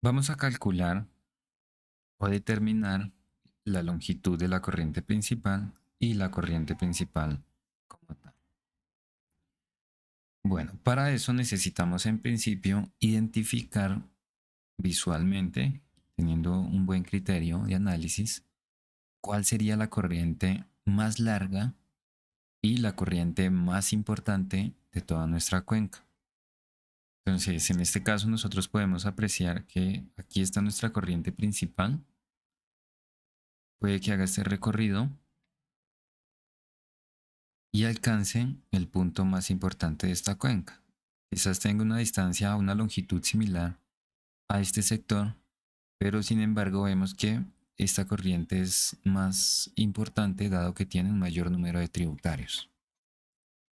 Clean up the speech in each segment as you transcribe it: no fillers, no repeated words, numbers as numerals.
Vamos a calcular o determinar la longitud de la corriente principal y la corriente principal como tal. Bueno, para eso necesitamos en principio identificar visualmente, teniendo un buen criterio de análisis, cuál sería la corriente más larga y la corriente más importante de toda nuestra cuenca. Entonces, en este caso nosotros podemos apreciar que aquí está nuestra corriente principal. Puede que haga este recorrido y alcance el punto más importante de esta cuenca. Quizás tenga una distancia o una longitud similar a este sector, pero sin embargo vemos que esta corriente es más importante dado que tiene un mayor número de tributarios.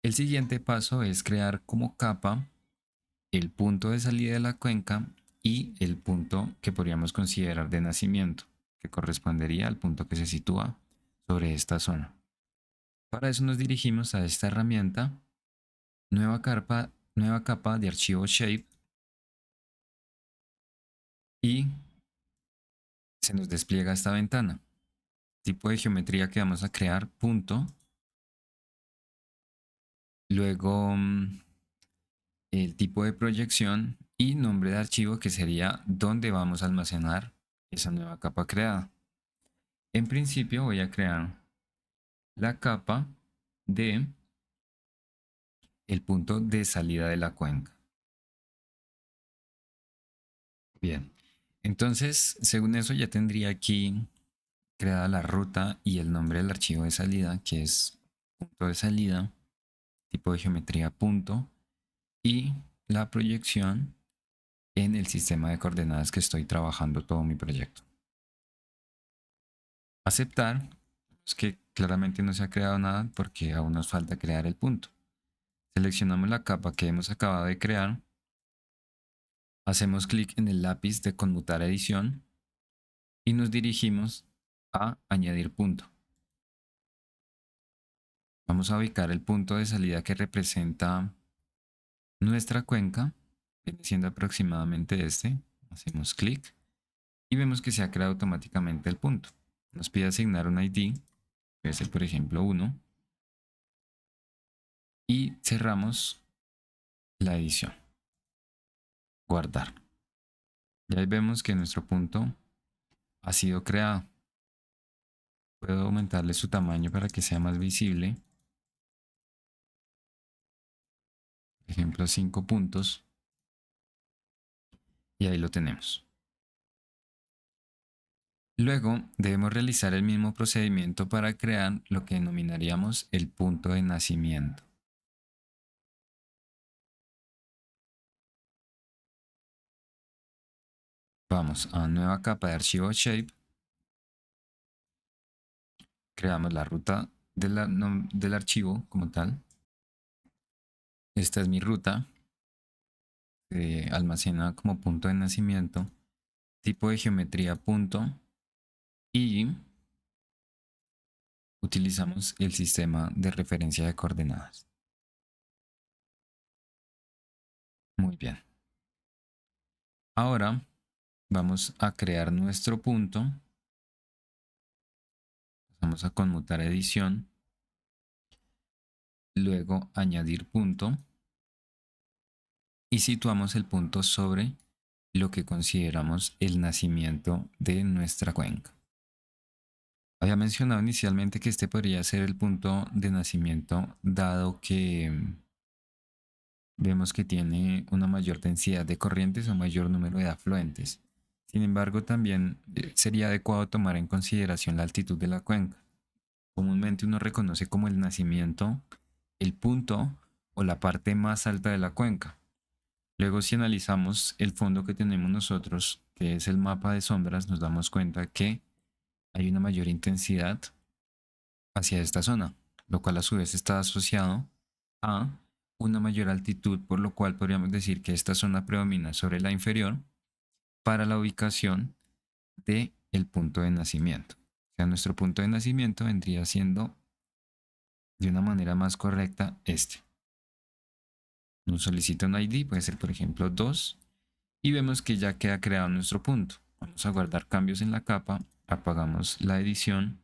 El siguiente paso es crear como capa el punto de salida de la cuenca y el punto que podríamos considerar de nacimiento, que correspondería al punto que se sitúa sobre esta zona. Para eso nos dirigimos a esta herramienta, nueva capa de archivo Shape, y se nos despliega esta ventana. Tipo de geometría que vamos a crear, punto. Luego el tipo de proyección y nombre de archivo, que sería donde vamos a almacenar esa nueva capa creada. En principio voy a crear la capa de el punto de salida de la cuenca. Bien, entonces según eso ya tendría aquí creada la ruta y el nombre del archivo de salida, que es punto de salida, tipo de geometría punto, y la proyección en el sistema de coordenadas que estoy trabajando todo mi proyecto. Aceptar, es que claramente no se ha creado nada porque aún nos falta crear el punto. Seleccionamos la capa que hemos acabado de crear, hacemos clic en el lápiz de conmutar edición y nos dirigimos a añadir punto. Vamos a ubicar el punto de salida que representa nuestra cuenca, viene siendo aproximadamente este. Hacemos clic y vemos que se ha creado automáticamente el punto. Nos pide asignar un ID, puede ser por ejemplo 1, y cerramos la edición. Guardar. Y ahí vemos que nuestro punto ha sido creado. Puedo aumentarle su tamaño para que sea más visible. Por ejemplo, 5 puntos. Y ahí lo tenemos. Luego debemos realizar el mismo procedimiento para crear lo que denominaríamos el punto de nacimiento. Vamos a nueva capa de archivo Shape, creamos la ruta del archivo como tal. Esta es mi ruta, que almacena como punto de nacimiento, tipo de geometría punto, y utilizamos el sistema de referencia de coordenadas. Muy bien. Ahora vamos a crear nuestro punto. Vamos a conmutar edición. Luego añadir punto. Y situamos el punto sobre lo que consideramos el nacimiento de nuestra cuenca. Había mencionado inicialmente que este podría ser el punto de nacimiento dado que vemos que tiene una mayor densidad de corrientes o mayor número de afluentes. Sin embargo, también sería adecuado tomar en consideración la altitud de la cuenca. Comúnmente uno reconoce como el nacimiento el punto o la parte más alta de la cuenca. Luego, si analizamos el fondo que tenemos nosotros, que es el mapa de sombras, nos damos cuenta que hay una mayor intensidad hacia esta zona, lo cual a su vez está asociado a una mayor altitud, por lo cual podríamos decir que esta zona predomina sobre la inferior para la ubicación del punto de nacimiento. O sea, nuestro punto de nacimiento vendría siendo de una manera más correcta este. Nos solicita un ID, puede ser por ejemplo 2, y vemos que ya queda creado nuestro punto. Vamos a guardar cambios en la capa, apagamos la edición,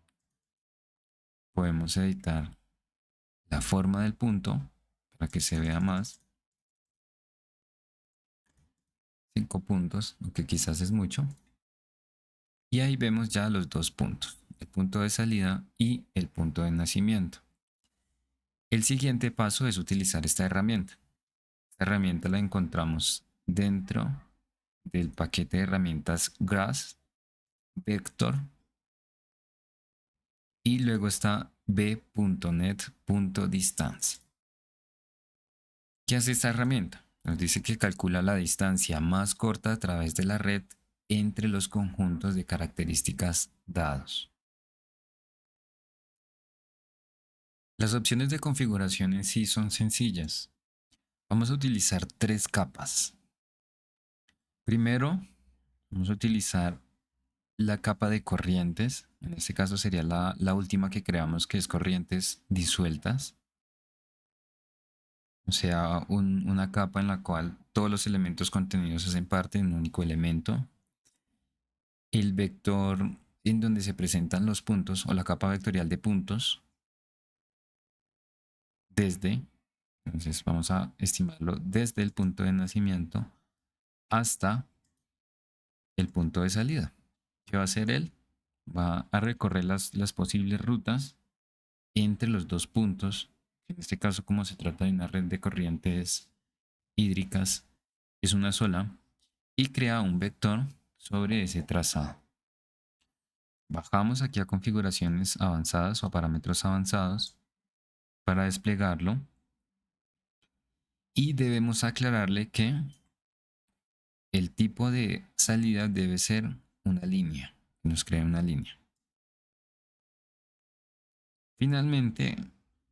podemos editar la forma del punto para que se vea más. 5 puntos, aunque quizás es mucho. Y ahí vemos ya los dos puntos, el punto de salida y el punto de nacimiento. El siguiente paso es utilizar esta herramienta. Esta herramienta la encontramos dentro del paquete de herramientas Grass, Vector, y luego está b.net.distance. ¿Qué hace esta herramienta? Nos dice que calcula la distancia más corta a través de la red entre los conjuntos de características dados. Las opciones de configuración en sí son sencillas. Vamos a utilizar 3 capas. Primero, vamos a utilizar la capa de corrientes. En este caso sería la última que creamos, que es corrientes disueltas. O sea, una capa en la cual todos los elementos contenidos hacen parte de un único elemento. El vector en donde se presentan los puntos, o la capa vectorial de puntos, entonces vamos a estimarlo desde el punto de nacimiento hasta el punto de salida. ¿Qué va a hacer él? Va a recorrer las posibles rutas entre los dos puntos. En este caso, como se trata de una red de corrientes hídricas, es una sola, y crea un vector sobre ese trazado. Bajamos aquí a configuraciones avanzadas o a parámetros avanzados para desplegarlo, y debemos aclararle que el tipo de salida debe ser una línea, nos crea una línea. Finalmente,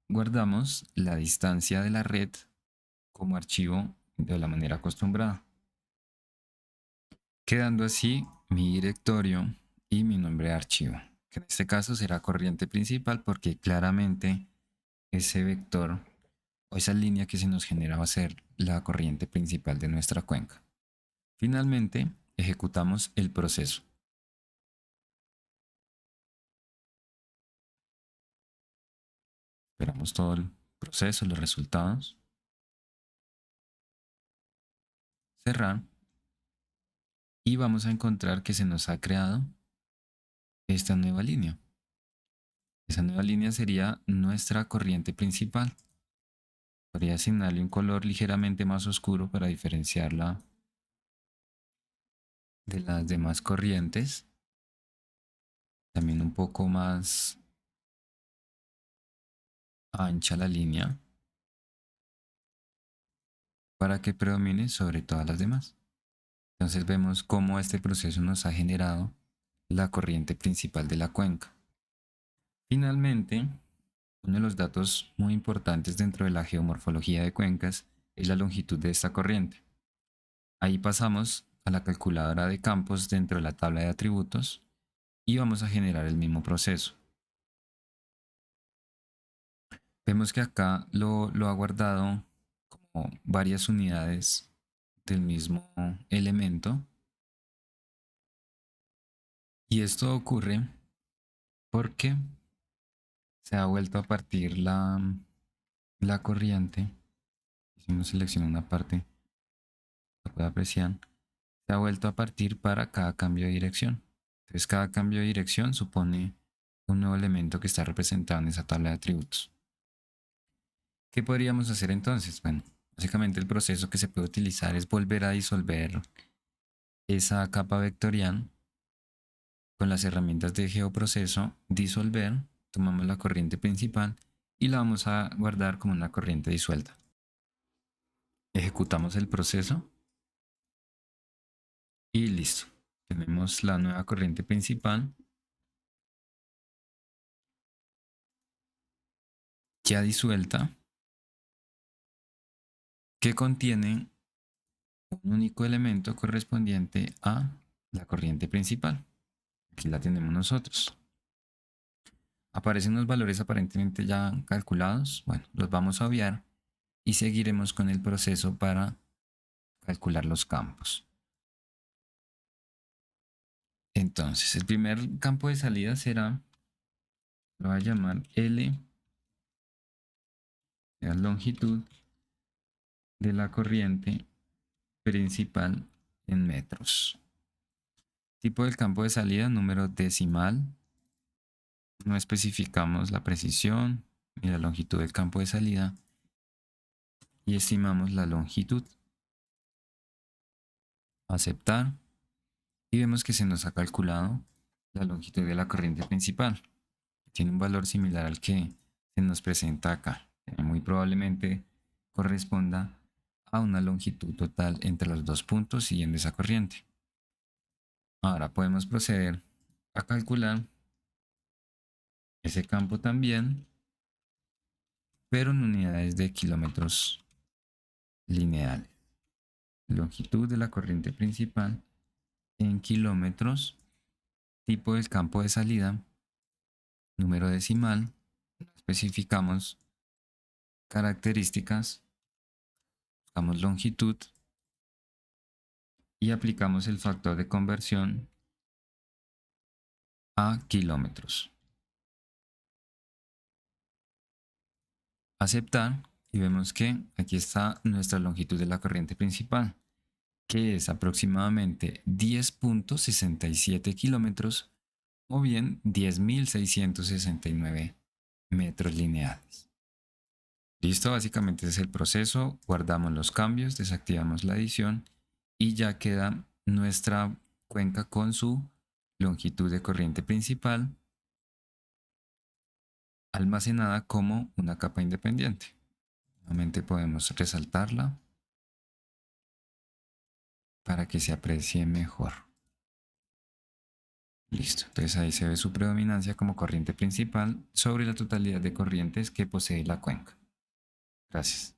guardamos la distancia de la red como archivo de la manera acostumbrada, quedando así mi directorio y mi nombre de archivo, que en este caso será corriente principal, porque claramente ese vector o esa línea que se nos genera va a ser la corriente principal de nuestra cuenca. Finalmente, ejecutamos el proceso. Esperamos todo el proceso, los resultados. Cerrar. Y vamos a encontrar que se nos ha creado esta nueva línea. Esa nueva línea sería nuestra corriente principal. Podría asignarle un color ligeramente más oscuro para diferenciarla de las demás corrientes. También un poco más ancha la línea para que predomine sobre todas las demás. Entonces vemos cómo este proceso nos ha generado la corriente principal de la cuenca. Finalmente, uno de los datos muy importantes dentro de la geomorfología de cuencas es la longitud de esta corriente. Ahí pasamos a la calculadora de campos dentro de la tabla de atributos y vamos a generar el mismo proceso. Vemos que acá lo ha guardado como varias unidades del mismo elemento, y esto ocurre porque se ha vuelto a partir la corriente. Si uno selecciona una parte, se puede apreciar, se ha vuelto a partir para cada cambio de dirección. Entonces cada cambio de dirección supone un nuevo elemento que está representado en esa tabla de atributos. ¿Qué podríamos hacer entonces? Bueno, básicamente el proceso que se puede utilizar es volver a disolver esa capa vectorial con las herramientas de geoproceso, disolver, tomamos la corriente principal y la vamos a guardar como una corriente disuelta. Ejecutamos el proceso y listo. Tenemos la nueva corriente principal ya disuelta, que contiene un único elemento correspondiente a la corriente principal. Aquí la tenemos nosotros. Aparecen unos valores aparentemente ya calculados. Bueno, los vamos a obviar y seguiremos con el proceso para calcular los campos. Entonces, el primer campo de salida será, lo voy a llamar L, la longitud de la corriente principal en metros. Tipo del campo de salida, número decimal. No especificamos la precisión ni la longitud del campo de salida y estimamos la longitud. Aceptar y vemos que se nos ha calculado la longitud de la corriente principal. Tiene un valor similar al que se nos presenta acá. Muy probablemente corresponda a una longitud total entre los dos puntos siguiendo esa corriente. Ahora podemos proceder a calcular ese campo también, pero en unidades de kilómetros lineales. Longitud de la corriente principal en kilómetros, tipo del campo de salida, número decimal, especificamos características, buscamos longitud y aplicamos el factor de conversión a kilómetros. Aceptar y vemos que aquí está nuestra longitud de la corriente principal, que es aproximadamente 10.67 kilómetros o bien 10.669 metros lineales. Listo, básicamente ese es el proceso. Guardamos los cambios, desactivamos la edición y ya queda nuestra cuenca con su longitud de corriente principal almacenada como una capa independiente. Nuevamente podemos resaltarla para que se aprecie mejor. Listo, entonces ahí se ve su predominancia como corriente principal sobre la totalidad de corrientes que posee la cuenca. Gracias.